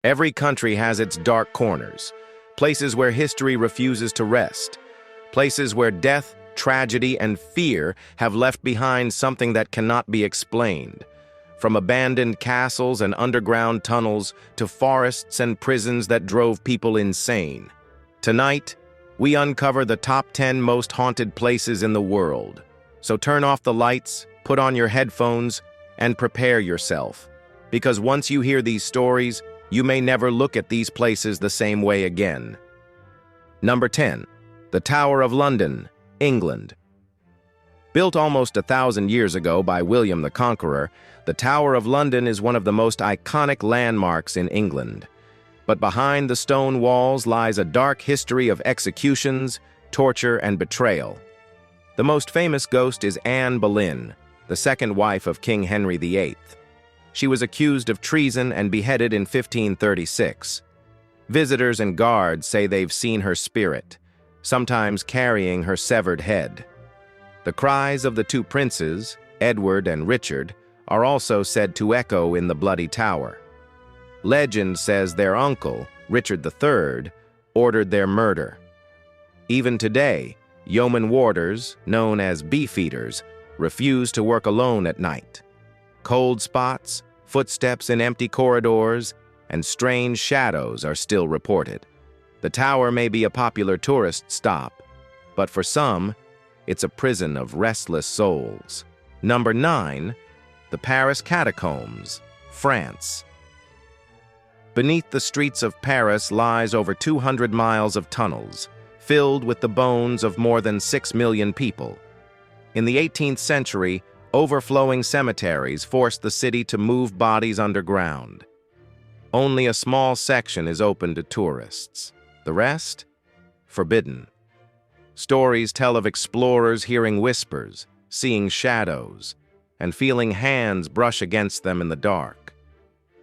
Every country has its dark corners, places where history refuses to rest, places where death, tragedy, and fear have left behind something that cannot be explained. From abandoned castles and underground tunnels to forests and prisons that drove people insane. Tonight, we uncover the top 10 most haunted places in the world. So turn off the lights, put on your headphones, and prepare yourself. Because once you hear these stories, you may never look at these places the same way again. Number 10. The Tower of London, England. Built almost 1,000 years ago by William the Conqueror, the Tower of London is one of the most iconic landmarks in England. But behind the stone walls lies a dark history of executions, torture, and betrayal. The most famous ghost is Anne Boleyn, the second wife of King Henry VIII. She was accused of treason and beheaded in 1536. Visitors and guards say they've seen her spirit, sometimes carrying her severed head. The cries of the two princes, Edward and Richard, are also said to echo in the bloody tower. Legend says their uncle, Richard III, ordered their murder. Even today, yeoman warders, known as beefeaters, refuse to work alone at night. Cold spots, footsteps in empty corridors, and strange shadows are still reported. The tower may be a popular tourist stop, but for some, it's a prison of restless souls. Number 9. The Paris Catacombs, France. Beneath the streets of Paris lies over 200 miles of tunnels, filled with the bones of more than 6 million people. In the 18th century, overflowing cemeteries forced the city to move bodies underground. Only a small section is open to tourists. The rest? Forbidden. Stories tell of explorers hearing whispers, seeing shadows, and feeling hands brush against them in the dark.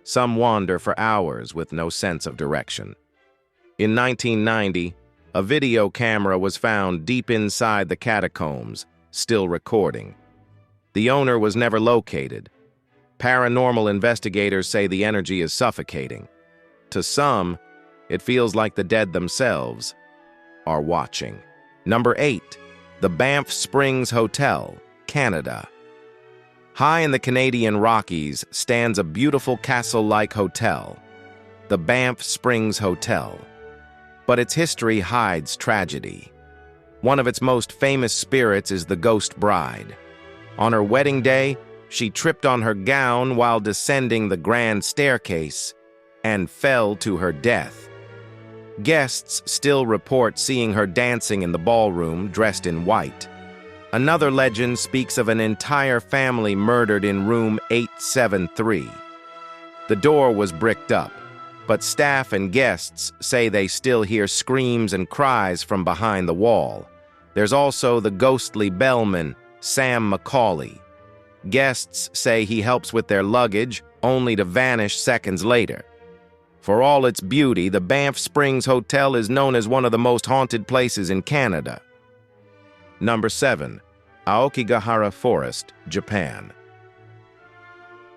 Some wander for hours with no sense of direction. In 1990, a video camera was found deep inside the catacombs, still recording. The owner was never located. Paranormal investigators say the energy is suffocating. To some, it feels like the dead themselves are watching. Number 8. The Banff Springs Hotel, Canada. High in the Canadian Rockies stands a beautiful castle-like hotel, the Banff Springs Hotel. But its history hides tragedy. One of its most famous spirits is the Ghost Bride. On her wedding day, she tripped on her gown while descending the grand staircase and fell to her death. Guests still report seeing her dancing in the ballroom dressed in white. Another legend speaks of an entire family murdered in room 873. The door was bricked up, but staff and guests say they still hear screams and cries from behind the wall. There's also the ghostly bellman, Sam Macaulay. Guests say he helps with their luggage, only to vanish seconds later. For all its beauty, the Banff Springs Hotel is known as one of the most haunted places in Canada. Number 7. Aokigahara Forest, Japan.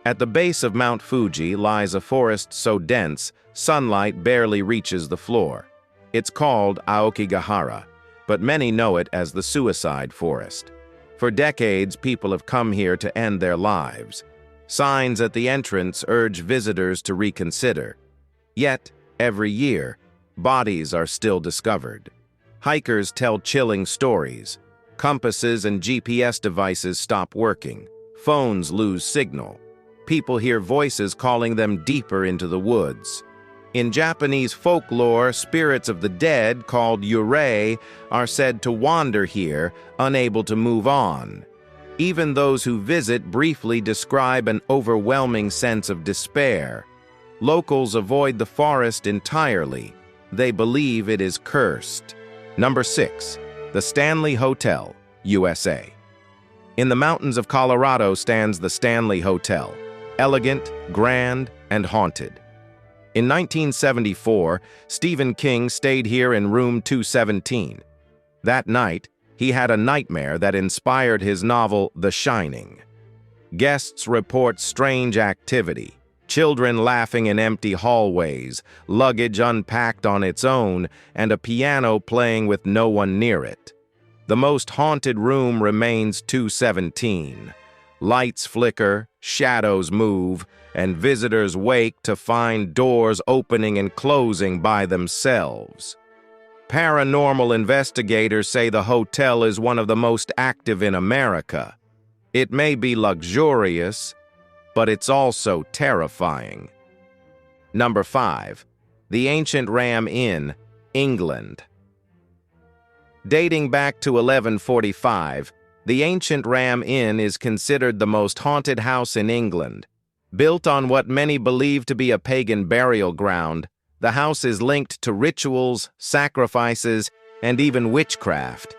At the base of Mount Fuji lies a forest so dense, sunlight barely reaches the floor. It's called Aokigahara, but many know it as the Suicide Forest. For decades, people have come here to end their lives. Signs at the entrance urge visitors to reconsider. Yet, every year, bodies are still discovered. Hikers tell chilling stories. Compasses and GPS devices stop working. Phones lose signal. People hear voices calling them deeper into the woods. In Japanese folklore, spirits of the dead, called yurei, are said to wander here, unable to move on. Even those who visit briefly describe an overwhelming sense of despair. Locals avoid the forest entirely. They believe it is cursed. Number 6. The Stanley Hotel, USA. In the mountains of Colorado stands the Stanley Hotel, elegant, grand, and haunted. In 1974, Stephen King stayed here in room 217. That night, he had a nightmare that inspired his novel, The Shining. Guests report strange activity, Children laughing in empty hallways, luggage unpacked on its own, and a piano playing with no one near it. The most haunted room remains 217. Lights flicker, shadows move, and visitors wake to find doors opening and closing by themselves. Paranormal investigators say the hotel is one of the most active in America. It may be luxurious, but it's also terrifying. Number 5. The Ancient Ram Inn, England. Dating back to 1145, the Ancient Ram Inn is considered the most haunted house in England. Built on what many believe to be a pagan burial ground, the house is linked to rituals, sacrifices, and even witchcraft.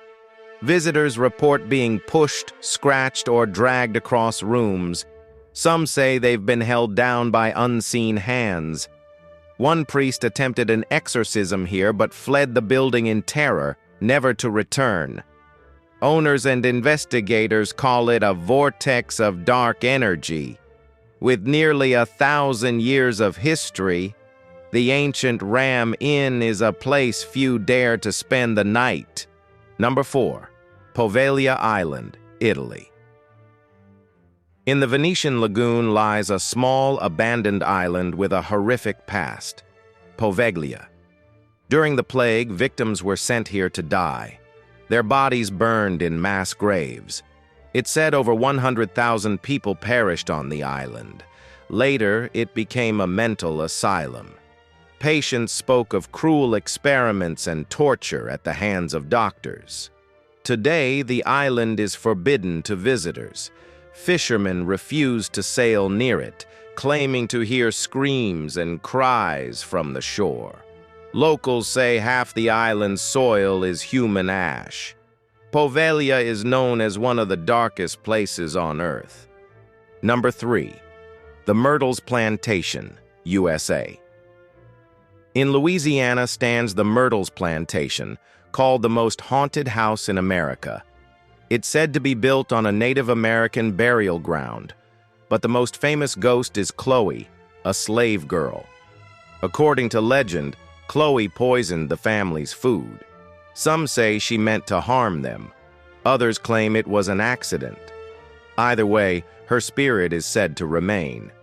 Visitors report being pushed, scratched, or dragged across rooms. Some say they've been held down by unseen hands. One priest attempted an exorcism here but fled the building in terror, never to return. Owners and investigators call it a vortex of dark energy. With nearly 1,000 years of history, the Ancient Ram Inn is a place few dare to spend the night. Number 4. Poveglia Island, Italy. In the Venetian lagoon lies a small, abandoned island with a horrific past, Poveglia. During the plague, victims were sent here to die. Their bodies burned in mass graves. It's said over 100,000 people perished on the island. Later, it became a mental asylum. Patients spoke of cruel experiments and torture at the hands of doctors. Today, the island is forbidden to visitors. Fishermen refuse to sail near it, claiming to hear screams and cries from the shore. Locals say half the island's soil is human ash. Poveglia is known as one of the darkest places on Earth. Number 3. The Myrtles Plantation, USA. In Louisiana stands the Myrtles Plantation, called the most haunted house in America. It's said to be built on a Native American burial ground, but the most famous ghost is Chloe, a slave girl. According to legend, Chloe poisoned the family's food. Some say she meant to harm them. Others claim it was an accident. Either way, her spirit is said to remain.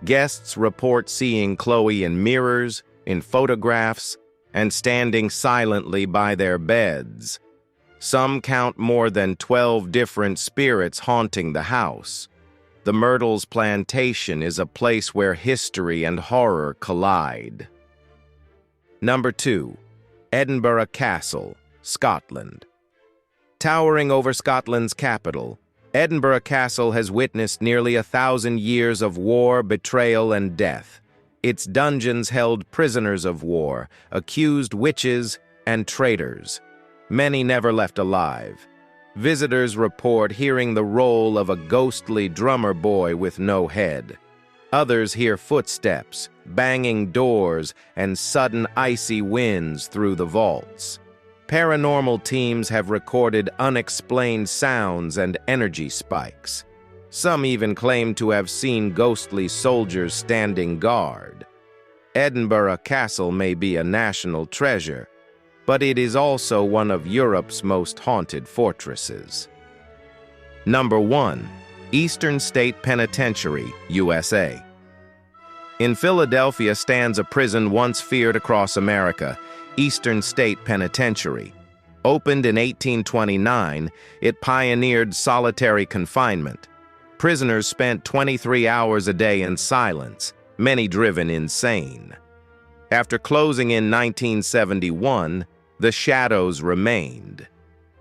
Guests report seeing Chloe in mirrors, in photographs, and standing silently by their beds. Some count more than 12 different spirits haunting the house. The Myrtles Plantation is a place where history and horror collide. Number 2. Edinburgh Castle, Scotland. Towering over Scotland's capital, Edinburgh Castle has witnessed nearly 1,000 years of war, betrayal, and death. Its dungeons held prisoners of war, accused witches, and traitors. Many never left alive. Visitors report hearing the roll of a ghostly drummer boy with no head. Others hear footsteps, banging doors, and sudden icy winds through the vaults. Paranormal teams have recorded unexplained sounds and energy spikes. Some even claim to have seen ghostly soldiers standing guard. Edinburgh Castle may be a national treasure, but it is also one of Europe's most haunted fortresses. Number 1. Eastern State Penitentiary, USA. In Philadelphia stands a prison once feared across America, Eastern State Penitentiary. Opened in 1829, it pioneered solitary confinement. Prisoners spent 23 hours a day in silence, many driven insane. After closing in 1971, the shadows remained.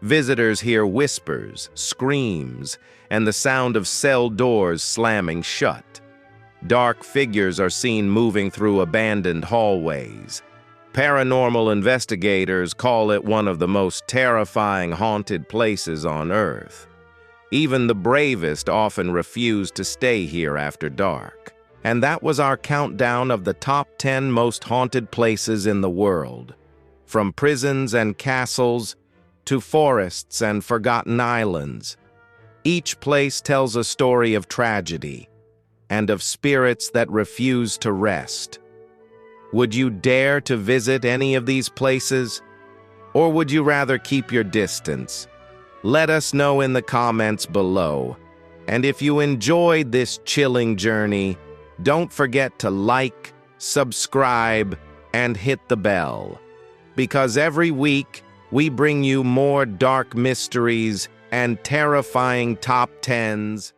Visitors hear whispers, screams, and the sound of cell doors slamming shut. Dark figures are seen moving through abandoned hallways. Paranormal investigators call it one of the most terrifying haunted places on Earth. Even the bravest often refuse to stay here after dark. And that was our countdown of the top 10 most haunted places in the world. From prisons and castles to forests and forgotten islands. Each place tells a story of tragedy. and of spirits that refuse to rest. Would you dare to visit any of these places? Or would you rather keep your distance? Let us know in the comments below. And if you enjoyed this chilling journey, don't forget to like, subscribe, and hit the bell. Because every week, we bring you more dark mysteries and terrifying top 10s.